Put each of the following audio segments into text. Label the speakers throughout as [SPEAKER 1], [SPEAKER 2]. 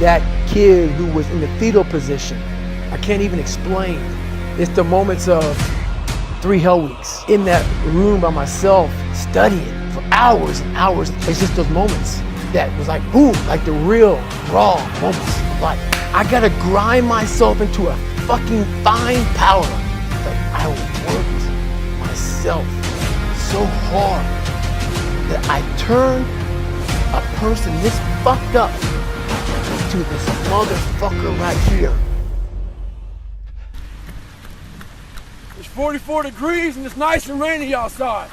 [SPEAKER 1] that kid who was in the fetal position. I can't even explain. It's the moments of 3 hell weeks in that room by myself, studying for hours and hours. It's just those moments that was like, boom, like the real raw moments. Like, I gotta grind myself into a fucking fine powder. Like, I worked myself so hard that I turned a person this fucked up to this motherfucker right here.
[SPEAKER 2] It's 44 degrees and it's nice and rainy outside,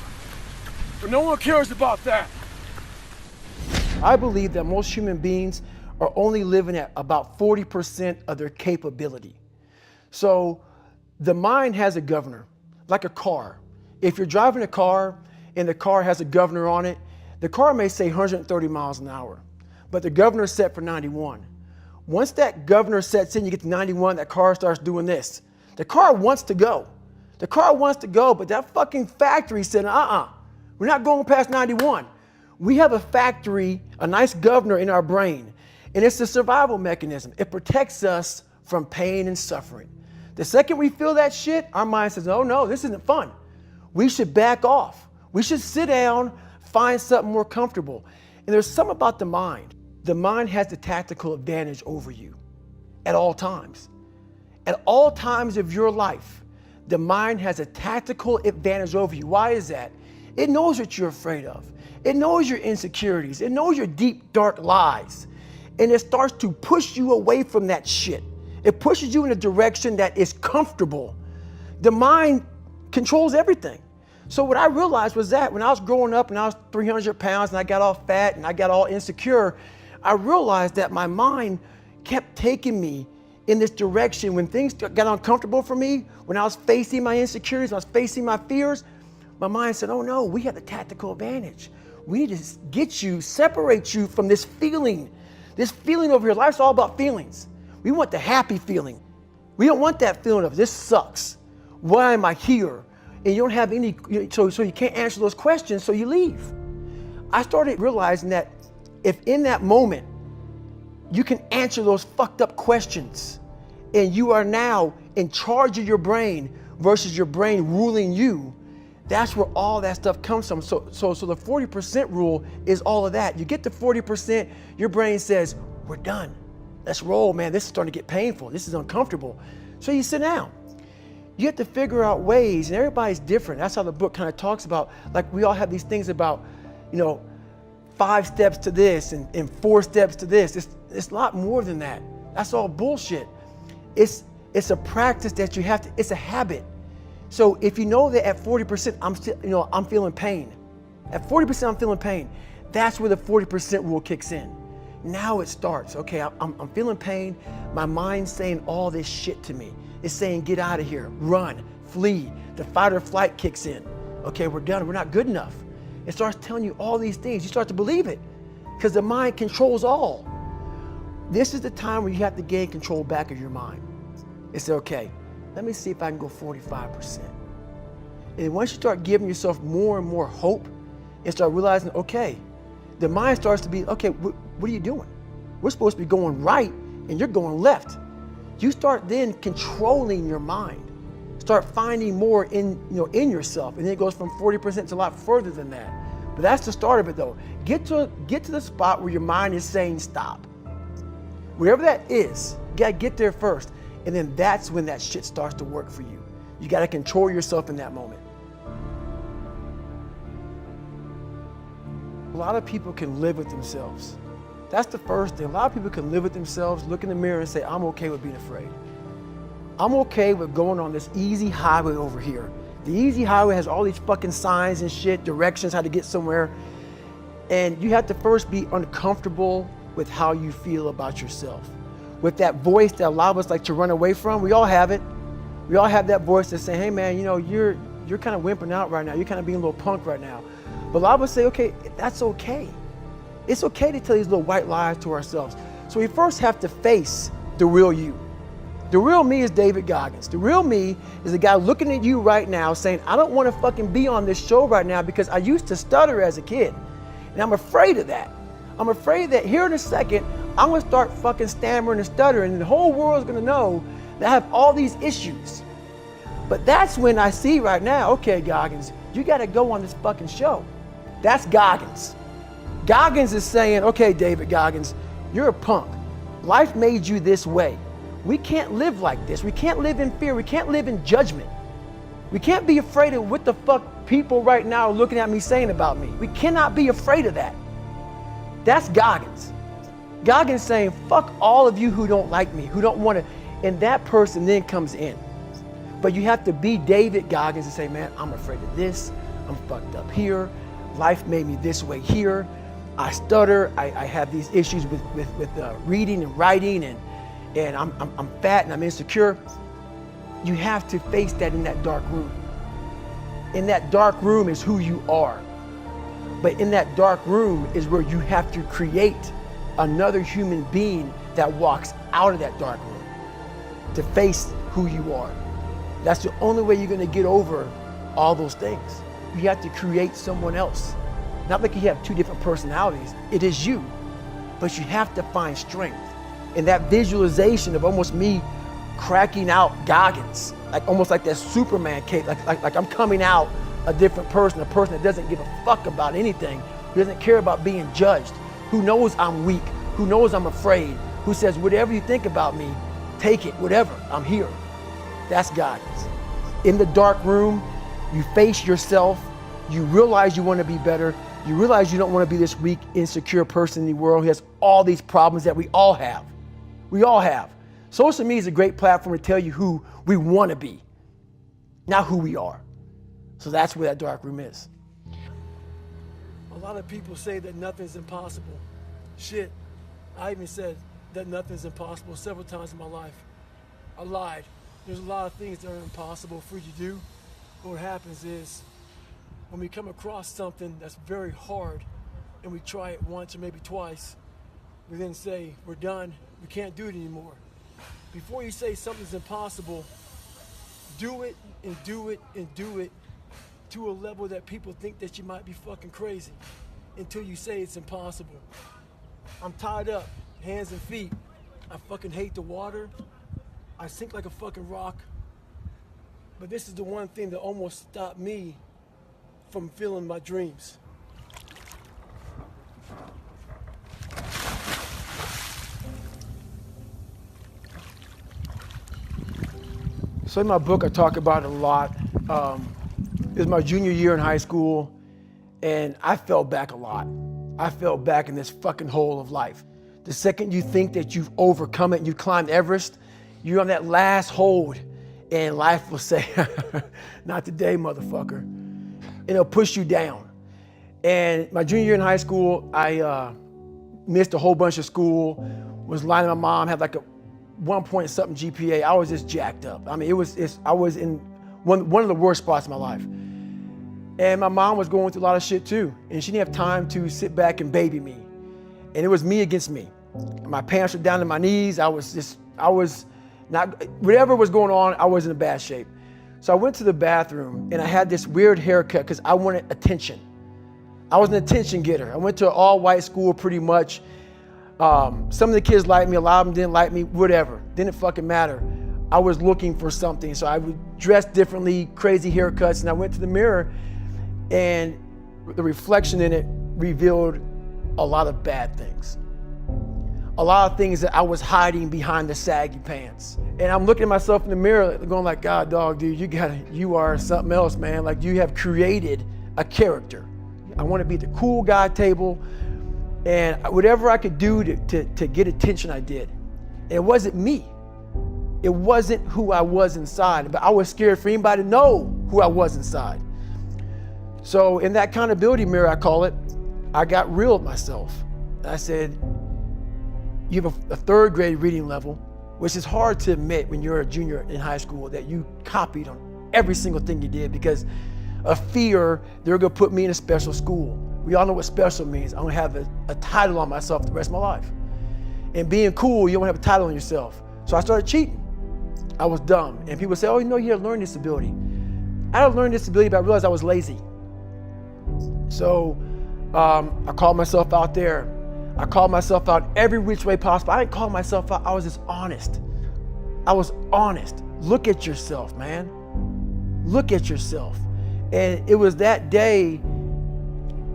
[SPEAKER 2] but no one cares about that.
[SPEAKER 1] I believe that most human beings are only living at about 40% of their capability. So the mind has a governor, like a car. If you're driving a car and the car has a governor on it, the car may say 130 miles an hour, but the governor is set for 91. Once that governor sets in, you get to 91, that car starts doing this. The car wants to go. The car wants to go, but that fucking factory said, we're not going past 91. We have a factory, a nice governor in our brain, and it's a survival mechanism. It protects us from pain and suffering. The second we feel that shit, our mind says, oh no, this isn't fun. We should back off. We should sit down, find something more comfortable. And there's something about the mind. The mind has the tactical advantage over you at all times. At all times of your life, the mind has a tactical advantage over you. Why is that? It knows what you're afraid of. It knows your insecurities. It knows your deep, dark lies. And it starts to push you away from that shit. It pushes you in a direction that is comfortable. The mind controls everything. So what I realized was that when I was growing up and I was 300 pounds and I got all fat and I got all insecure, I realized that my mind kept taking me in this direction. When things got uncomfortable for me, when I was facing my insecurities, when I was facing my fears, my mind said, oh no, we have the tactical advantage. We need to get you, separate you from this feeling over here. Life's all about feelings. We want the happy feeling. We don't want that feeling of this sucks. Why am I here? And you don't have any, so you can't answer those questions, so you leave. I started realizing that if in that moment you can answer those fucked up questions and you are now in charge of your brain versus your brain ruling you, that's where all that stuff comes from. So the 40% rule is all of that. You get to 40%, your brain says, we're done. Let's roll, man. This is starting to get painful. This is uncomfortable. So you sit down. You have to figure out ways, and everybody's different. That's how the book kind of talks about, like we all have these things about, 5 steps to this and 4 steps to this. It's a lot more than that. That's all bullshit. It's a practice that you have to, it's a habit. So if you know that at 40%, I'm feeling pain. At 40%, I'm feeling pain. That's where the 40% rule kicks in. Now it starts. Okay, I'm feeling pain. My mind's saying all this shit to me. It's saying, get out of here, run, flee. The fight or flight kicks in. Okay, we're done. We're not good enough. It starts telling you all these things. You start to believe it because the mind controls all. This is the time where you have to gain control back of your mind. It's okay. Let me see if I can go 45%. And once you start giving yourself more and more hope and start realizing, okay, the mind starts to be, okay, what are you doing? We're supposed to be going right and you're going left. You start then controlling your mind. Start finding more in yourself. And then it goes from 40% to a lot further than that. But that's the start of it though. Get to the spot where your mind is saying stop. Wherever that is, you gotta get there first. And then that's when that shit starts to work for you. You gotta control yourself in that moment. A lot of people can live with themselves. That's the first thing. A lot of people can live with themselves, look in the mirror and say, I'm okay with being afraid. I'm okay with going on this easy highway over here. The easy highway has all these fucking signs and shit, directions, how to get somewhere. And you have to first be uncomfortable with how you feel about yourself. With that voice that a lot of us like to run away from, we all have it. We all have that voice that's saying, hey man, you're kind of wimping out right now. You're kind of being a little punk right now. But a lot of us say, okay, that's okay. It's okay to tell these little white lies to ourselves. So we first have to face the real you. The real me is David Goggins. The real me is the guy looking at you right now saying, I don't want to fucking be on this show right now because I used to stutter as a kid. And I'm afraid of that. I'm afraid that here in a second, I'm gonna start fucking stammering and stuttering, and the whole world's gonna know that I have all these issues. But that's when I see right now, okay, Goggins, you gotta go on this fucking show. That's Goggins. Goggins is saying, okay, David Goggins, you're a punk. Life made you this way. We can't live like this. We can't live in fear. We can't live in judgment. We can't be afraid of what the fuck people right now are looking at me saying about me. We cannot be afraid of that. That's Goggins. Goggins saying, fuck all of you who don't like me, who don't want to, and that person then comes in. But you have to be David Goggins and say, man, I'm afraid of this. I'm fucked up here. Life made me this way here. I stutter. I have these issues with reading and writing, and I'm fat and I'm insecure. You have to face that in that dark room. In that dark room is who you are. But in that dark room is where you have to create another human being that walks out of that dark room to face who you are. That's the only way you're gonna get over all those things. You have to create someone else. Not like you have two different personalities. It is you, but you have to find strength. And that visualization of almost me cracking out Goggins, like almost like that Superman cape, like I'm coming out a different person, a person that doesn't give a fuck about anything, who doesn't care about being judged, who knows I'm weak, who knows I'm afraid, who says, whatever you think about me, take it, whatever, I'm here. That's Goggins. In the dark room, you face yourself, you realize you want to be better, you realize you don't want to be this weak, insecure person in the world who has all these problems that we all have. We all have. Social media is a great platform to tell you who we want to be, not who we are. So that's where that dark room is.
[SPEAKER 2] A lot of people say that nothing's impossible. Shit, I even said that nothing's impossible several times in my life. I lied. There's a lot of things that are impossible for you to do. But what happens is, when we come across something that's very hard and we try it once or maybe twice, we then say, we're done, we can't do it anymore. Before you say something's impossible, do it and do it and do it to a level that people think that you might be fucking crazy until you say it's impossible. I'm tied up, hands and feet. I fucking hate the water. I sink like a fucking rock. But this is the one thing that almost stopped me from feeling my dreams.
[SPEAKER 1] So in my book, I talk about it a lot. It was my junior year in high school, and I fell back a lot. I fell back in this fucking hole of life. The second you think that you've overcome it and you climbed Everest, you're on that last hold, and life will say, not today, motherfucker. And it'll push you down. And my junior year in high school, I missed a whole bunch of school, was lying to my mom, had like a 1 point something GPA. I was just jacked up. I mean, I was in one of the worst spots in my life. And my mom was going through a lot of shit too. And she didn't have time to sit back and baby me. And it was me against me. My pants were down to my knees. I was not, whatever was going on, I was in a bad shape. So I went to the bathroom and I had this weird haircut because I wanted attention. I was an attention getter. I went to an all-white school pretty much. Some of the kids liked me, a lot of them didn't like me, whatever. Didn't fucking matter. I was looking for something. So I would dress differently, crazy haircuts, and I went to the mirror and the reflection in it revealed a lot of bad things. A lot of things that I was hiding behind the saggy pants. And I'm looking at myself in the mirror going like, God, dog, dude, you are something else, man. Like you have created a character. I want to be at the cool guy table. And whatever I could do to get attention, I did. And it wasn't me. It wasn't who I was inside, but I was scared for anybody to know who I was inside. So in that accountability mirror, I call it, I got real with myself. And I said, you have a third grade reading level, which is hard to admit when you're a junior in high school that you copied on every single thing you did because of fear they're gonna put me in a special school. We all know what special means. I'm gonna have a title on myself the rest of my life. And being cool, you don't have a title on yourself. So I started cheating. I was dumb. And people say, oh, you know, you have a learning disability. I had a learning disability, but I realized I was lazy. So I called myself out there. I called myself out every which way possible. I didn't call myself out. I was just honest. I was honest. Look at yourself, man. Look at yourself. And it was that day,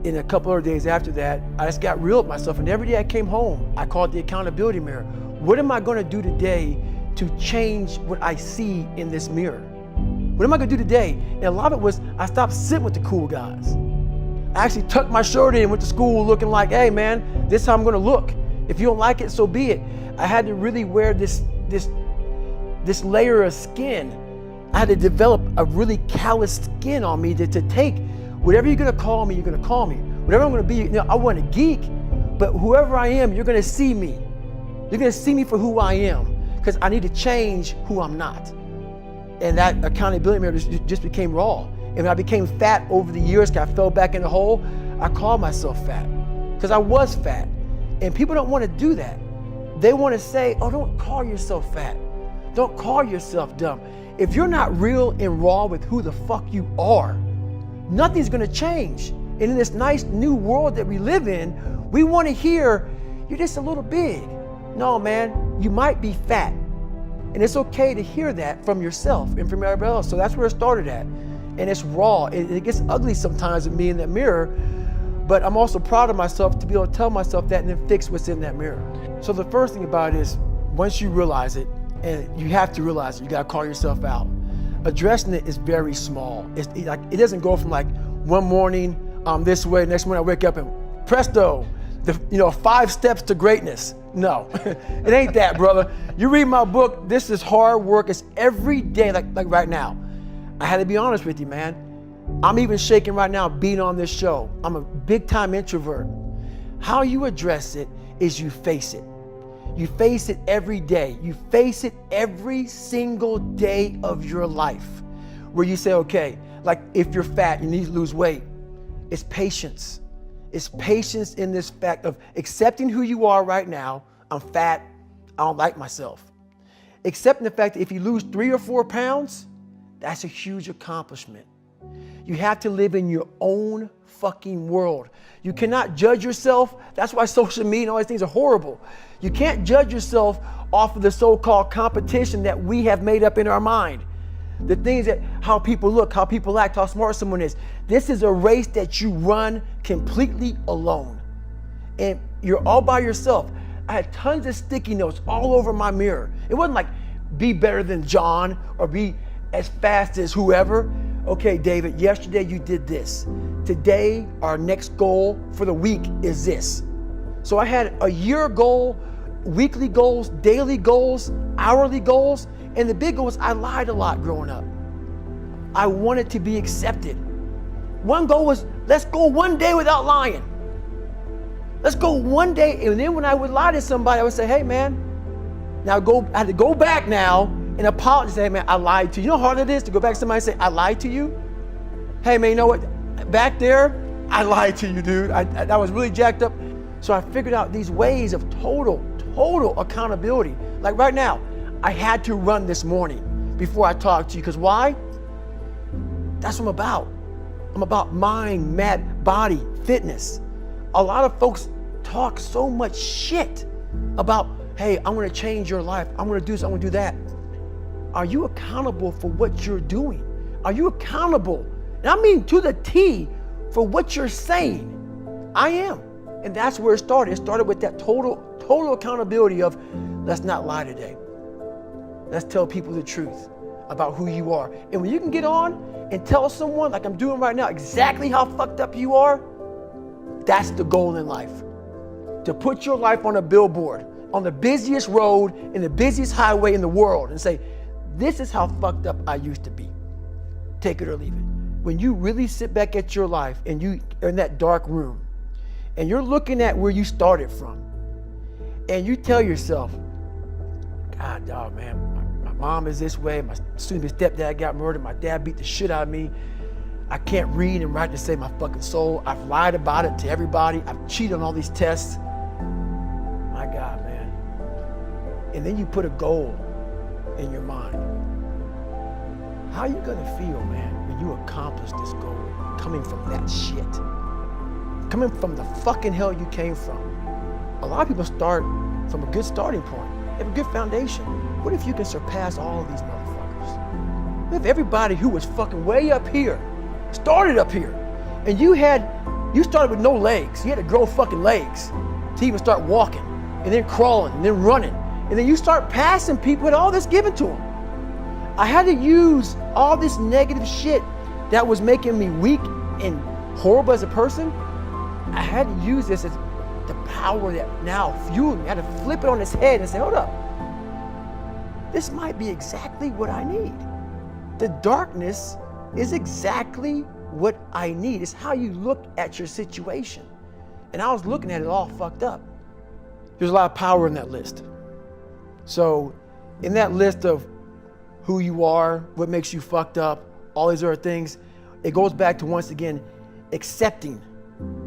[SPEAKER 1] in a couple of days after that, I just got real with myself. And every day I came home, I called the accountability mirror. What am I going to do today to change what I see in this mirror? What am I going to do today? And a lot of it was I stopped sitting with the cool guys. I actually tucked my shirt in and went to school looking like, hey man, this is how I'm going to look. If you don't like it, so be it. I had to really wear this layer of skin. I had to develop a really callous skin on me to take whatever you're going to call me, you're going to call me. Whatever I'm going to be, you know, I wasn't a geek, but whoever I am, you're going to see me. You're going to see me for who I am, because I need to change who I'm not. And that accountability mirror just became raw. And when I became fat over the years, because I fell back in the hole, I called myself fat, because I was fat. And people don't want to do that. They want to say, oh, don't call yourself fat. Don't call yourself dumb. If you're not real and raw with who the fuck you are, nothing's going to change. And in this nice new world that we live in, we want to hear, you're just a little big. No, man, you might be fat. And it's okay to hear that from yourself and from everybody else. So that's where it started at. And it's raw. It gets ugly sometimes with me in that mirror, but I'm also proud of myself to be able to tell myself that and then fix what's in that mirror. So the first thing about it is, once you realize it, and you have to realize it, you gotta call yourself out. Addressing it is very small. It doesn't go from like one morning I'm this way, next morning I wake up and presto, 5 steps to greatness. No, it ain't that, brother. You read my book, this is hard work. It's every day, like right now. I had to be honest with you, man. I'm even shaking right now being on this show. I'm a big time introvert. How you address it is you face it. You face it every day. You face it every single day of your life, where you say, okay, like if you're fat, you need to lose weight. It's patience. It's patience in this fact of accepting who you are right now. I'm fat. I don't like myself. Accepting the fact that if you lose 3 or 4 pounds, that's a huge accomplishment. You have to live in your own fucking world. You cannot judge yourself. That's why social media and all these things are horrible. You can't judge yourself off of the so-called competition that we have made up in our mind. The things that, how people look, how people act, how smart someone is. This is a race that you run completely alone. And you're all by yourself. I had tons of sticky notes all over my mirror. It wasn't like, be better than John or be as fast as whoever. Okay, David, yesterday you did this. Today, our next goal for the week is this. So I had a year goal, weekly goals, daily goals, hourly goals, and the big goal was I lied a lot growing up. I wanted to be accepted. One goal was, let's go one day without lying. Let's go one day, and then when I would lie to somebody, I would say, hey man, I had to go back now and apologize. Hey man, I lied to you. You know how hard it is to go back to somebody and say, I lied to you? Hey man, you know what? Back there, I lied to you, dude. I was really jacked up. So I figured out these ways of total accountability. Like right now, I had to run this morning before I talked to you, because why? That's what I'm about. I'm about mind, body, fitness. A lot of folks talk so much shit about, hey, I'm gonna change your life. I'm gonna do this, I'm gonna do that. Are you accountable for what you're doing? Are you accountable, and I mean to the T, for what you're saying? I am. And that's where it started. It started with that total accountability of, let's not lie today. Let's tell people the truth about who you are. And when you can get on and tell someone, like I'm doing right now, exactly how fucked up you are, that's the goal in life. To put your life on a billboard, on the busiest road, in the busiest highway in the world, and say, this is how fucked up I used to be. Take it or leave it. When you really sit back at your life and you are in that dark room, and you're looking at where you started from, and you tell yourself, God, dog, man, my mom is this way, my stepdad got murdered, my dad beat the shit out of me, I can't read and write to save my fucking soul, I've lied about it to everybody, I've cheated on all these tests. My God, man. And then you put a goal in your mind. How are you gonna feel, man, when you accomplish this goal, coming from that shit? Coming from the fucking hell you came from. A lot of people start from a good starting point. They have a good foundation. What if you can surpass all of these motherfuckers? What if everybody who was fucking way up here started up here, and you started with no legs. You had to grow fucking legs to even start walking, and then crawling, and then running, and then you start passing people with all this given to them. I had to use all this negative shit that was making me weak and horrible as a person. I had to use this as the power that now fueled me. I had to flip it on its head and say, hold up, this might be exactly what I need. The darkness is exactly what I need. It's how you look at your situation. And I was looking at it all fucked up. There's a lot of power in that list. So in that list of who you are, what makes you fucked up, all these other things, it goes back to, once again, accepting.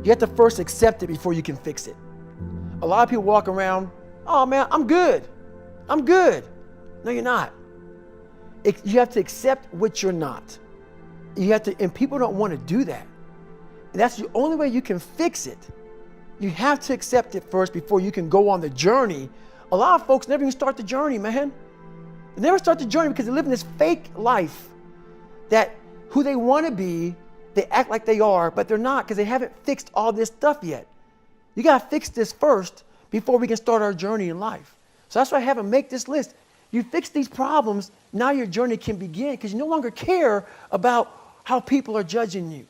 [SPEAKER 1] You have to first accept it before you can fix it. A lot of people walk around, oh man, I'm good. I'm good. No, you're not. You have to accept what you're not. You have to, and people don't want to do that. And that's the only way you can fix it. You have to accept it first before you can go on the journey. A lot of folks never even start the journey, man. They never start the journey because they live in this fake life that who they want to be, they act like they are, but they're not because they haven't fixed all this stuff yet. You got to fix this first before we can start our journey in life. So that's why I have them make this list. You fix these problems, now your journey can begin because you no longer care about how people are judging you.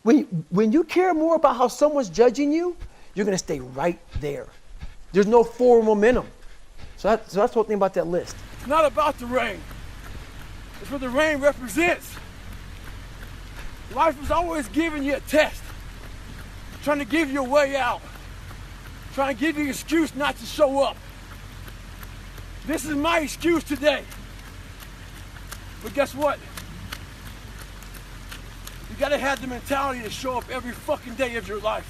[SPEAKER 1] When you care more about how someone's judging you, you're going to stay right there. There's no forward momentum. So that's the whole thing about that list.
[SPEAKER 2] It's not about the rain. It's what the rain represents. Life is always giving you a test, trying to give you a way out, trying to give you an excuse not to show up. This is my excuse today. But guess what? You gotta have the mentality to show up every fucking day of your life,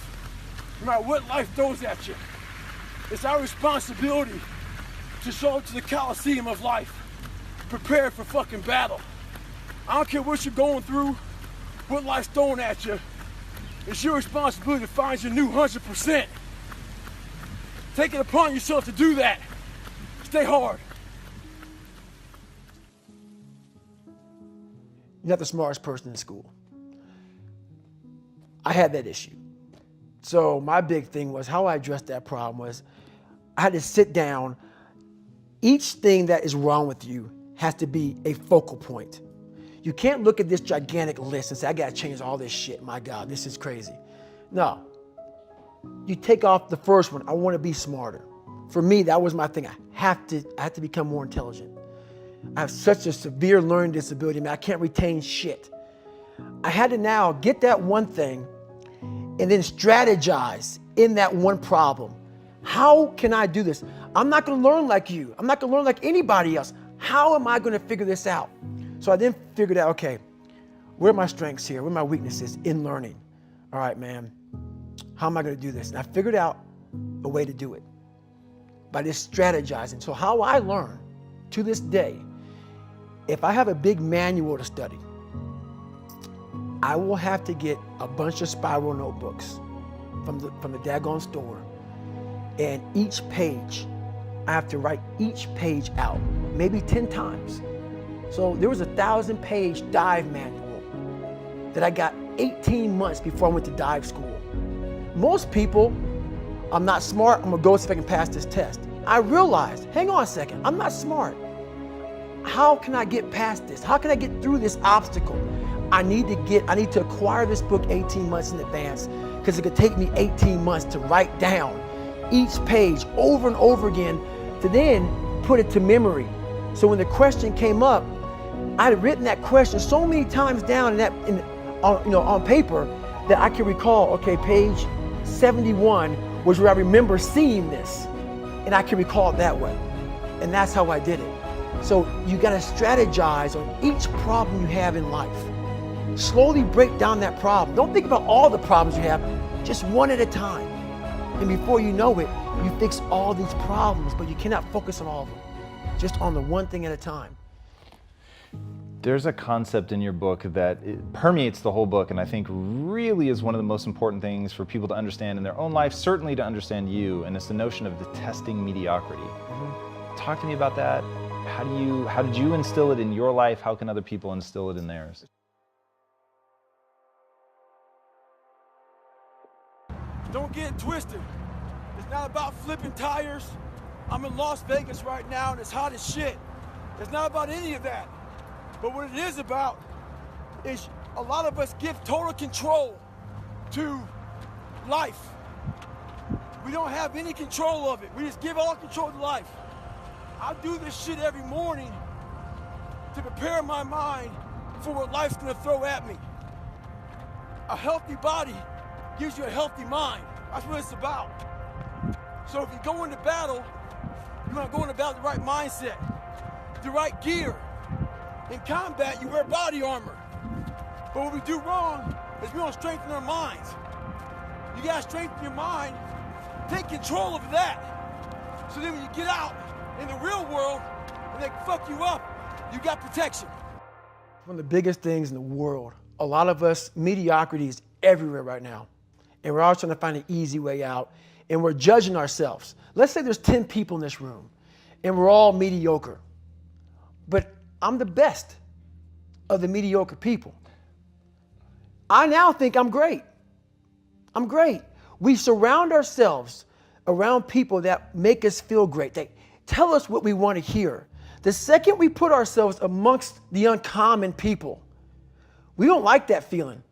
[SPEAKER 2] no matter what life throws at you. It's our responsibility to show up to the Coliseum of life, prepared for fucking battle. I don't care what you're going through, what life's throwing at you. It's your responsibility to find your new 100%. Take it upon yourself to do that. Stay hard.
[SPEAKER 1] You're not the smartest person in school. I had that issue. So my big thing was how I addressed that problem was I had to sit down. Each thing that is wrong with you has to be a focal point. You can't look at this gigantic list and say, I gotta change all this shit. My God, this is crazy. No. You take off the first one. I want to be smarter. For me, that was my thing. I have to become more intelligent. I have such a severe learning disability. I can't retain shit. I had to now get that one thing and then strategize in that one problem. How can I do this? I'm not going to learn like you. I'm not going to learn like anybody else. How am I going to figure this out? So I then figured out, okay, where are my strengths here? Where are my weaknesses in learning? All right, man, how am I going to do this? And I figured out a way to do it by just strategizing. So how I learn to this day, if I have a big manual to study, I will have to get a bunch of spiral notebooks from the daggone store. And each page, I have to write each page out, maybe 10 times. So there was a 1,000-page dive manual that I got 18 months before I went to dive school. Most people, I'm not smart, I'm gonna go see if I can pass this test. I realized, hang on a second, I'm not smart. How can I get past this? How can I get through this obstacle? I need to acquire this book 18 months in advance because it could take me 18 months to write down each page over and over again to then put it to memory. So when the question came up, I had written that question so many times down on paper that I can recall, okay, page 71 was where I remember seeing this, and I can recall it that way. And that's how I did it. So you gotta strategize on each problem you have in life. Slowly break down that problem. Don't think about all the problems you have, just one at a time. And before you know it, you fix all these problems, but you cannot focus on all of them. Just on the one thing at a time.
[SPEAKER 3] There's a concept in your book that it permeates the whole book, and I think really is one of the most important things for people to understand in their own life, certainly to understand you, and it's the notion of detesting mediocrity. Talk to me about that. How did you instill it in your life? How can other people instill it in theirs?
[SPEAKER 2] Don't get it twisted. It's not about flipping tires. I'm in Las Vegas right now and it's hot as shit. It's not about any of that. But what it is about is a lot of us give total control to life. We don't have any control of it. We just give all control to life. I do this shit every morning to prepare my mind for what life's gonna throw at me. A healthy body gives you a healthy mind. That's what it's about. So if you go into battle, you wanna go into battle with the right mindset, the right gear. In combat, you wear body armor. But what we do wrong is we don't strengthen our minds. You gotta strengthen your mind, take control of that. So then when you get out in the real world, and they fuck you up, you got protection.
[SPEAKER 1] One of the biggest things in the world, a lot of us, mediocrity is everywhere right now. And we're all trying to find an easy way out. And we're judging ourselves. Let's say there's 10 people in this room, and we're all mediocre. But I'm the best of the mediocre people. I now think I'm great. I'm great. We surround ourselves around people that make us feel great. They tell us what we want to hear. The second we put ourselves amongst the uncommon people, we don't like that feeling,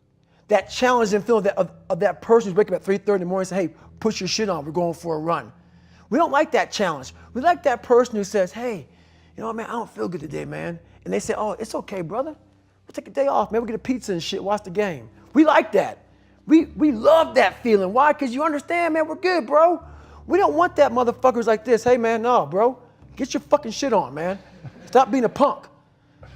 [SPEAKER 1] that challenging feeling of that person who's waking up at 3:30 in the morning and say, hey, put your shit on, we're going for a run. We don't like that challenge. We like that person who says, hey, you know what, man, I don't feel good today, man. And they say, oh, it's okay, brother. We'll take a day off, man. We'll get a pizza and shit, watch the game. We like that. We love that feeling. Why? Because you understand, man, we're good, bro. We don't want that motherfuckers like this. Hey, man, no, bro. Get your fucking shit on, man. Stop being a punk.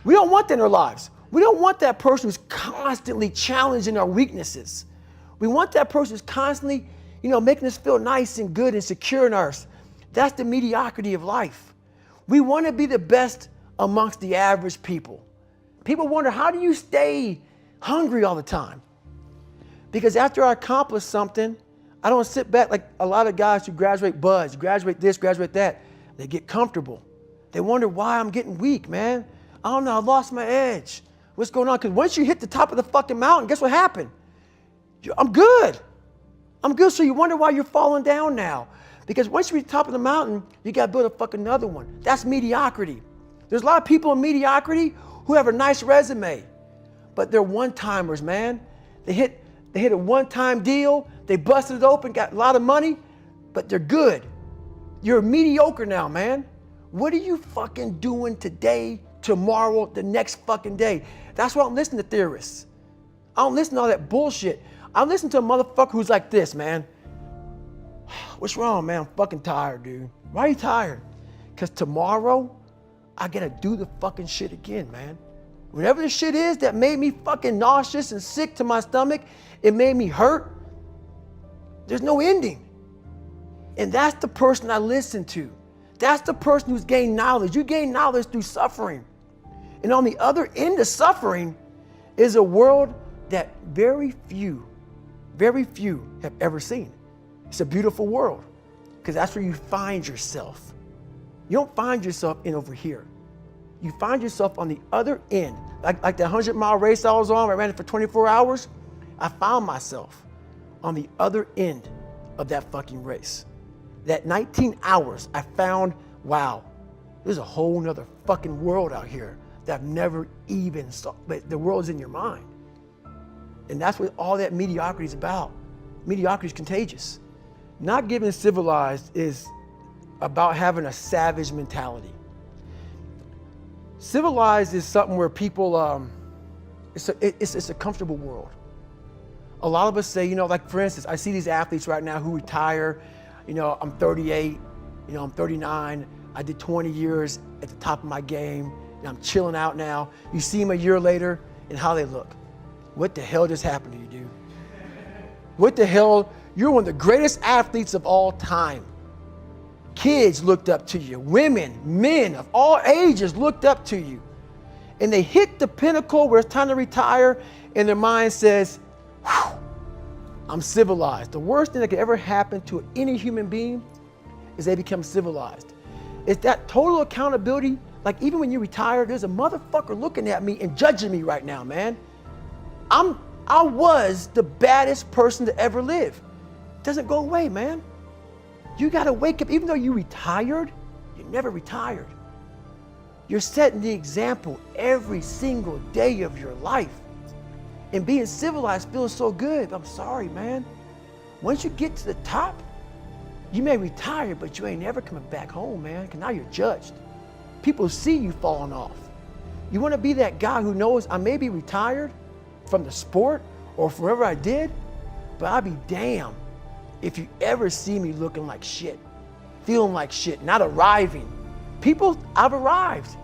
[SPEAKER 1] We don't want that in our lives. We don't want that person who's constantly challenging our weaknesses. We want that person who's constantly, making us feel nice and good and secure in ours. That's the mediocrity of life. We want to be the best amongst the average people. People wonder, how do you stay hungry all the time? Because after I accomplish something, I don't sit back like a lot of guys who graduate buds, graduate this, graduate that. They get comfortable. They wonder why I'm getting weak, man. I don't know, I lost my edge. What's going on? Because once you hit the top of the fucking mountain, guess what happened? I'm good. I'm good, so you wonder why you're falling down now. Because once you reach the top of the mountain, you got to build a fucking another one. That's mediocrity. There's a lot of people in mediocrity who have a nice resume, but they're one-timers, man. They hit a one-time deal, they busted it open, got a lot of money, but they're good. You're mediocre now, man. What are you fucking doing today, tomorrow, the next fucking day? That's why I don't listen to theorists. I don't listen to all that bullshit. I listen to a motherfucker who's like this, man. What's wrong, man? I'm fucking tired, dude. Why are you tired? Because tomorrow, I gotta do the fucking shit again, man. Whatever the shit is that made me fucking nauseous and sick to my stomach, it made me hurt. There's no ending. And that's the person I listen to. That's the person who's gained knowledge. You gain knowledge through suffering. And on the other end of suffering is a world that very few have ever seen. It's a beautiful world because that's where you find yourself. You don't find yourself in over here. You find yourself on the other end. Like the 100-mile race I was on, I ran it for 24 hours. I found myself on the other end of that fucking race. That 19 hours, I found, wow, there's a whole nother fucking world out here that I've never even saw. But the world's in your mind. And that's what all that mediocrity is about. Mediocrity is contagious. Not getting civilized is about having a savage mentality. Civilized is something where people, it's a comfortable world. A lot of us say, like for instance, I see these athletes right now who retire, I'm 38, I'm 39, I did 20 years at the top of my game, and I'm chilling out now. You see them a year later and how they look. What the hell just happened to you, dude? What the hell? You're one of the greatest athletes of all time. Kids looked up to you. Women, men of all ages looked up to you. And they hit the pinnacle where it's time to retire, and their mind says, whew, I'm civilized. The worst thing that could ever happen to any human being is they become civilized. It's that total accountability. Like even when you retire, there's a motherfucker looking at me and judging me right now, man. I was the baddest person to ever live. It doesn't go away, man. You gotta wake up, even though you retired, you never retired. You're setting the example every single day of your life. And being civilized feels so good. I'm sorry, man. Once you get to the top, you may retire, but you ain't never coming back home, man, because now you're judged. People see you falling off. You want to be that guy who knows I may be retired from the sport or from whatever I did, but I'll be damned if you ever see me looking like shit, feeling like shit, not arriving. People, I've arrived.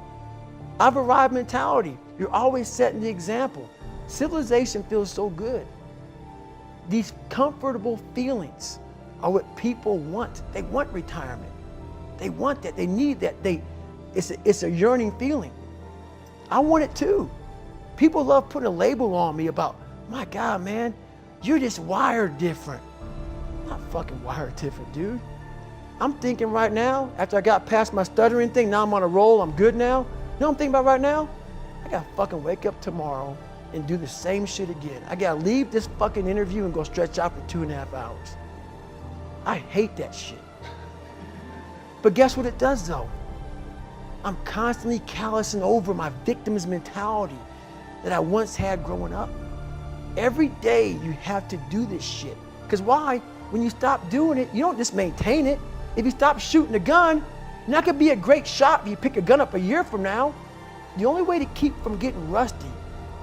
[SPEAKER 1] I've arrived mentality. You're always setting the example. Civilization feels so good. These comfortable feelings are what people want. They want retirement. They want that. They need that. It's a yearning feeling. I want it too. People love putting a label on me about, my God, man, you're just wired different. I'm not fucking wired different, dude. I'm thinking right now, after I got past my stuttering thing, now I'm on a roll, I'm good now. You know what I'm thinking about right now? I gotta fucking wake up tomorrow and do the same shit again. I gotta leave this fucking interview and go stretch out for 2.5 hours. I hate that shit. But guess what it does though? I'm constantly callousing over my victim's mentality that I once had growing up. Every day you have to do this shit. Because why? When you stop doing it, you don't just maintain it. If you stop shooting a gun, you're not gonna be a great shot if you pick a gun up a year from now. The only way to keep from getting rusty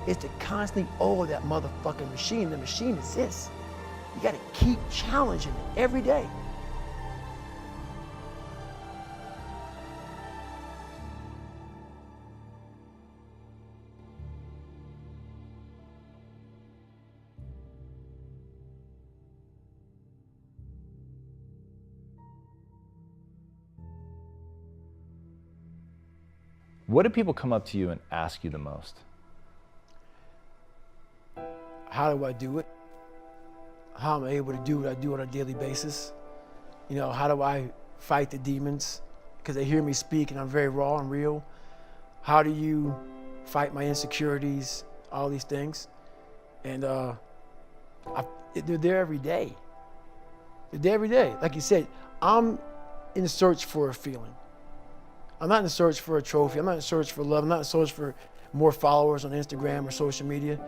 [SPEAKER 1] is to constantly oil that motherfucking machine. The machine is this. You gotta keep challenging it every day.
[SPEAKER 3] What do people come up to you and ask you the most?
[SPEAKER 1] How do I do it? How am I able to do what I do on a daily basis? You know, how do I fight the demons? Because they hear me speak and I'm very raw and real. How do you fight my insecurities? All these things. And they're there every day. They're there every day. Like you said, I'm in search for a feeling. I'm not in search for a trophy. I'm not in search for love. I'm not in search for more followers on Instagram or social media.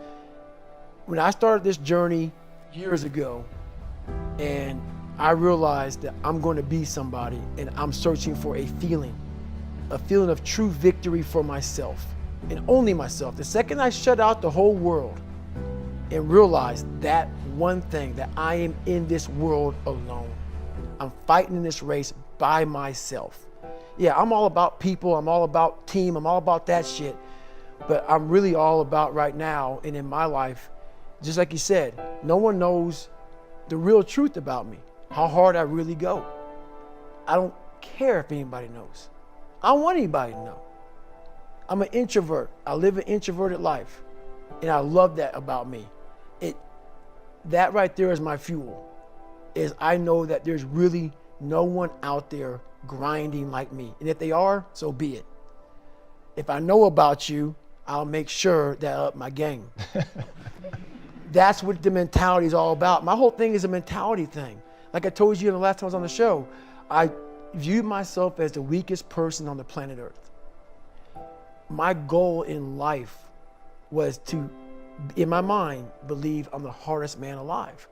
[SPEAKER 1] When I started this journey years ago, and I realized that I'm going to be somebody, and I'm searching for a feeling of true victory for myself, and only myself. The second I shut out the whole world and realized that one thing, that I am in this world alone. I'm fighting in this race by myself. Yeah, I'm all about people, I'm all about team, I'm all about that shit. But I'm really all about right now and in my life, just like you said, no one knows the real truth about me, how hard I really go. I don't care if anybody knows. I don't want anybody to know. I'm an introvert. I live an introverted life. And I love that about me. That right there is my fuel, is I know that there's really no one out there grinding like me. And if they are, so be it. If I know about you, I'll make sure that I up my game. That's what the mentality is all about. My whole thing is a mentality thing. Like I told you the last time I was on the show, I viewed myself as the weakest person on the planet Earth. My goal in life was to, in my mind, believe I'm the hardest man alive.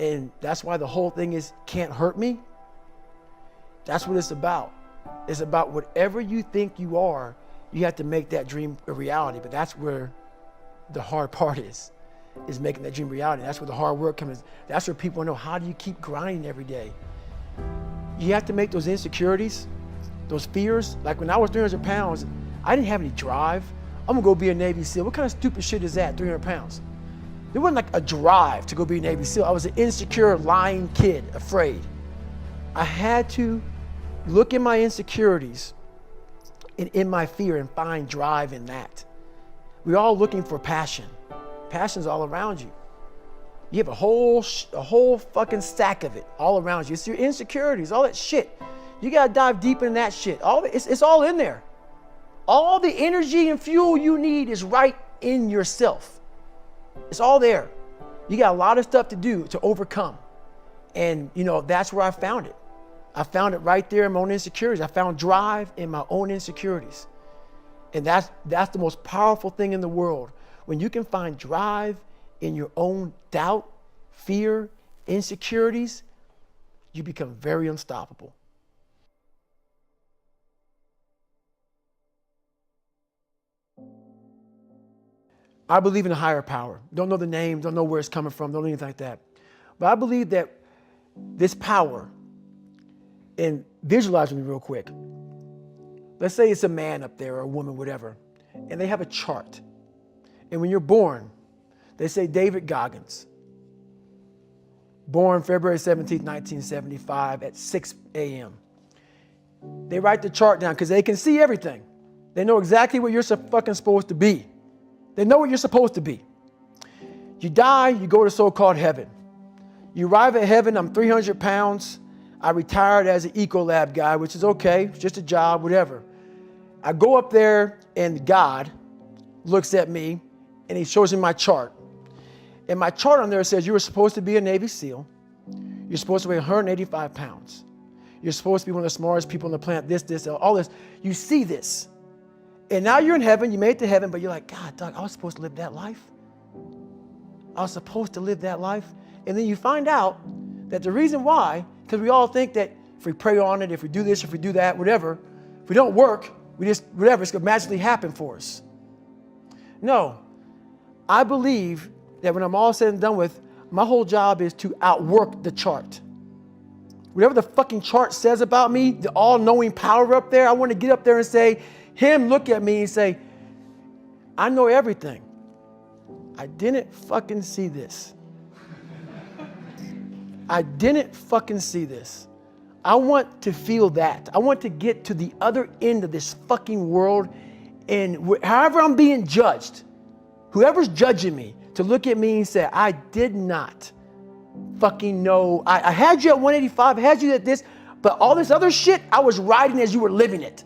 [SPEAKER 1] And that's why the whole thing is can't hurt me. That's what it's about. It's about whatever you think you are, you have to make that dream a reality. But that's where the hard part is making that dream reality. That's where the hard work comes. That's where people know, how do you keep grinding every day? You have to make those insecurities, those fears. Like when I was 300 pounds, I didn't have any drive. I'm gonna go be a Navy SEAL. What kind of stupid shit is that, 300 pounds? There wasn't like a drive to go be a Navy SEAL. I was an insecure, lying kid, afraid. I had to look at my insecurities and in my fear and find drive in that. We're all looking for passion. Passion's all around you. You have a whole fucking stack of it all around you. It's your insecurities, all that shit. You gotta dive deep in that shit. It's all in there. All the energy and fuel you need is right in yourself. It's all there. You got a lot of stuff to do to overcome. And that's where I found it. I found it right there in my own insecurities. I found drive in my own insecurities. And that's the most powerful thing in the world. When you can find drive in your own doubt, fear, insecurities, you become very unstoppable. I believe in a higher power. Don't know the name, don't know where it's coming from, don't know anything like that. But I believe that this power, and visualize with me real quick. Let's say it's a man up there or a woman, whatever, and they have a chart. And when you're born, they say David Goggins, born February 17th, 1975 at 6 a.m. They write the chart down because they can see everything. They know exactly what you're fucking supposed to be. They know what you're supposed to be. You die, you go to so-called heaven. You arrive at heaven, I'm 300 pounds. I retired as an Ecolab guy, which is okay. It's just a job, whatever. I go up there and God looks at me and he shows me my chart. And my chart on there says you were supposed to be a Navy SEAL. You're supposed to weigh 185 pounds. You're supposed to be one of the smartest people on the planet, this, all this. You see this. And now you're in heaven, you made it to heaven, but you're like, God, Doug, I was supposed to live that life. I was supposed to live that life. And then you find out that the reason why, because we all think that if we pray on it, if we do this, if we do that, whatever, if we don't work, it's going to magically happen for us. No, I believe that when I'm all said and done with, my whole job is to outwork the chart. Whatever the fucking chart says about me, the all-knowing power up there, I want to get up there and say, him look at me and say, I know everything. I didn't fucking see this. I didn't fucking see this. I want to feel that. I want to get to the other end of this fucking world, and however I'm being judged, whoever's judging me, to look at me and say, I did not fucking know. I had you at 185, I had you at this, but all this other shit, I was riding as you were living it.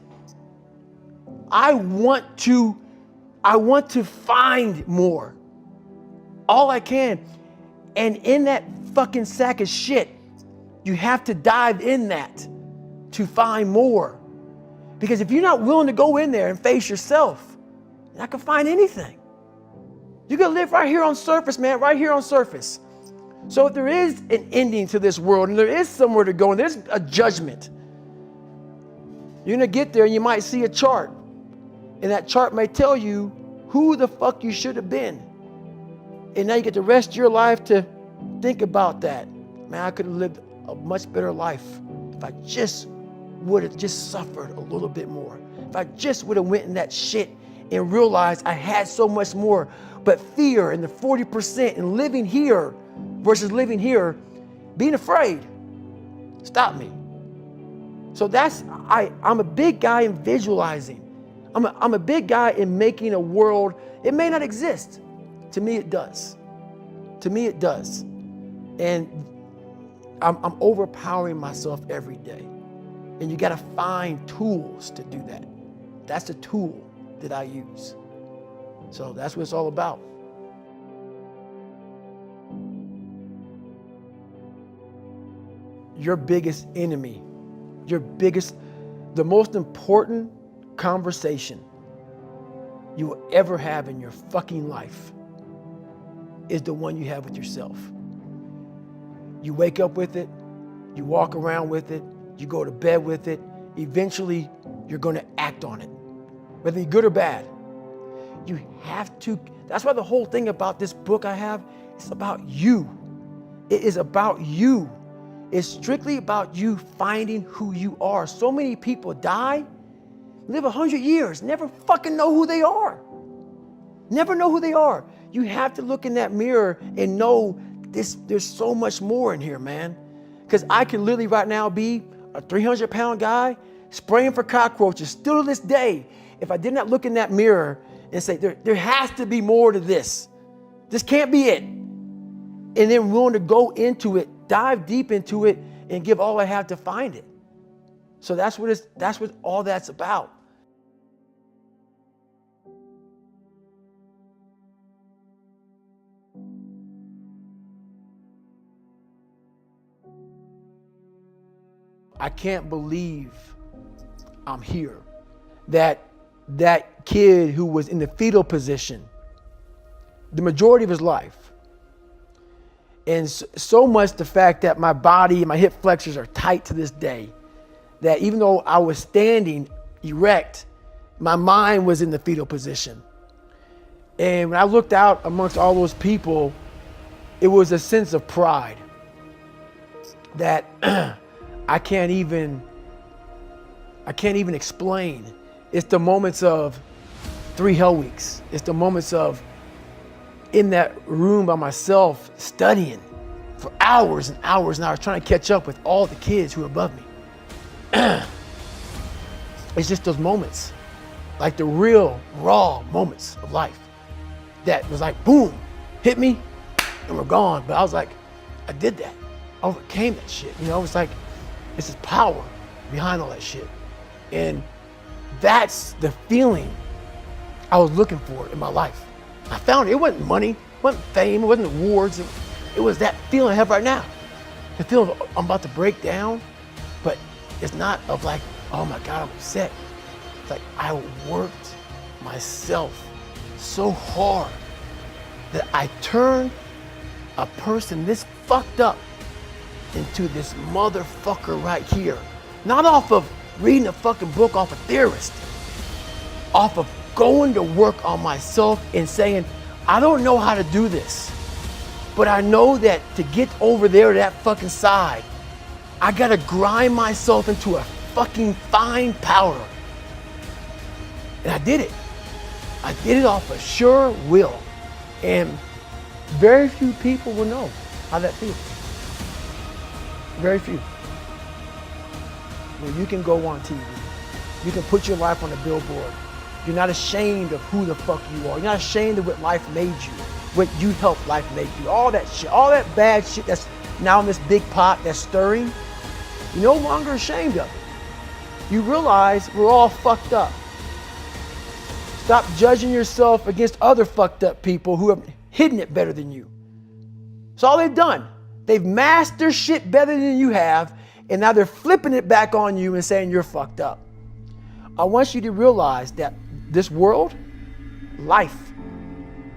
[SPEAKER 1] I want to find more. All I can. And in that fucking sack of shit, you have to dive in that to find more. Because if you're not willing to go in there and face yourself, you're not gonna find anything. You're gonna live right here on surface, man, right here on surface. So if there is an ending to this world and there is somewhere to go and there's a judgment, you're gonna get there and you might see a chart. And that chart may tell you who the fuck you should have been. And now you get the rest of your life to think about that. Man, I could have lived a much better life if I just would have just suffered a little bit more. If I just would have went in that shit and realized I had so much more. But fear and the 40% and living here versus living here, being afraid, stopped me. So I'm a big guy in visualizing. I'm a big guy in making a world. It may not exist. To me, it does. To me, it does. And I'm overpowering myself every day. And you got to find tools to do that. That's the tool that I use. So that's what it's all about. Your biggest enemy, the most important conversation you will ever have in your fucking life is the one you have with yourself. You wake up with it, you walk around with it, you go to bed with it. Eventually, you're going to act on it, whether you're good or bad. You have to. That's why the whole thing about this book I have, it's about you. It is about you. It's strictly about you finding who you are. So many people die, live 100 years, never fucking know who they are. Never know who they are. You have to look in that mirror and know there's so much more in here, man. Because I can literally right now be a 300-pound guy spraying for cockroaches still to this day. If I did not look in that mirror and say, there has to be more to this. This can't be it. And then willing to go into it, dive deep into it, and give all I have to find it. So that's what all that's about. I can't believe I'm here. That kid who was in the fetal position the majority of his life, and so much the fact that my body and my hip flexors are tight to this day, that even though I was standing erect, my mind was in the fetal position. And when I looked out amongst all those people, it was a sense of pride that I can't even explain. It's the moments of 3 hell weeks. It's the moments of in that room by myself studying for hours and hours and hours, trying to catch up with all the kids who are above me. It's just those moments, like the real raw moments of life that was like, boom, hit me and we're gone. But I was like, I did that. I overcame that shit. You know, it's like, it's this power behind all that shit. And that's the feeling I was looking for in my life. I found it. It wasn't money, it wasn't fame, it wasn't awards. It was that feeling I have right now. The feeling of I'm about to break down, but it's not of like, oh my God, I'm upset. It's like I worked myself so hard that I turned a person this fucked up into this motherfucker right here. Not off of reading a fucking book off a theorist, off of going to work on myself and saying, I don't know how to do this, but I know that to get over there to that fucking side, I gotta grind myself into a fucking fine powder. And I did it. I did it off of sure will. And very few people will know how that feels. Very few. Where you can go on TV. You can put your life on a billboard. You're not ashamed of who the fuck you are. You're not ashamed of what life made you, what you helped life make you. All that shit, all that bad shit that's now in this big pot that's stirring, you're no longer ashamed of it. You realize we're all fucked up. Stop judging yourself against other fucked up people who have hidden it better than you. That's all they've done. They've masked their shit better than you have, and now they're flipping it back on you and saying you're fucked up. I want you to realize that this world, life,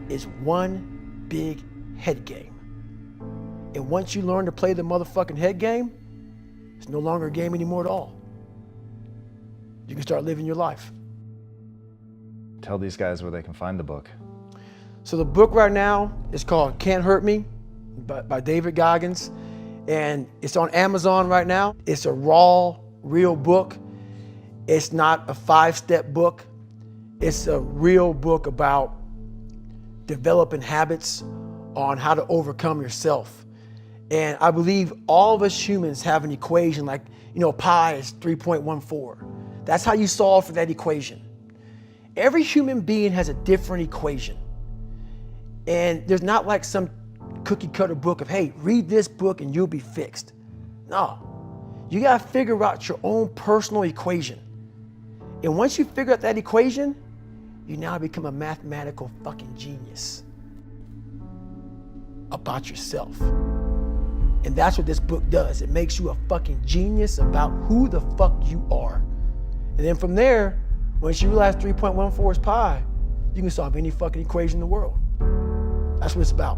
[SPEAKER 1] is one big head game. And once you learn to play the motherfucking head game, it's no longer a game anymore at all. You can start living your life.
[SPEAKER 3] Tell these guys where they can find the book.
[SPEAKER 1] So the book right now is called Can't Hurt Me by David Goggins. And it's on Amazon right now. It's a raw, real book. It's not a 5-step book. It's a real book about developing habits on how to overcome yourself. And I believe all of us humans have an equation like, pi is 3.14. That's how you solve for that equation. Every human being has a different equation. And there's not like some cookie cutter book of, hey, read this book and you'll be fixed. No, you gotta figure out your own personal equation. And once you figure out that equation, you now become a mathematical fucking genius about yourself. And that's what this book does. It makes you a fucking genius about who the fuck you are. And then from there, once you realize 3.14 is pi, you can solve any fucking equation in the world. That's what it's about.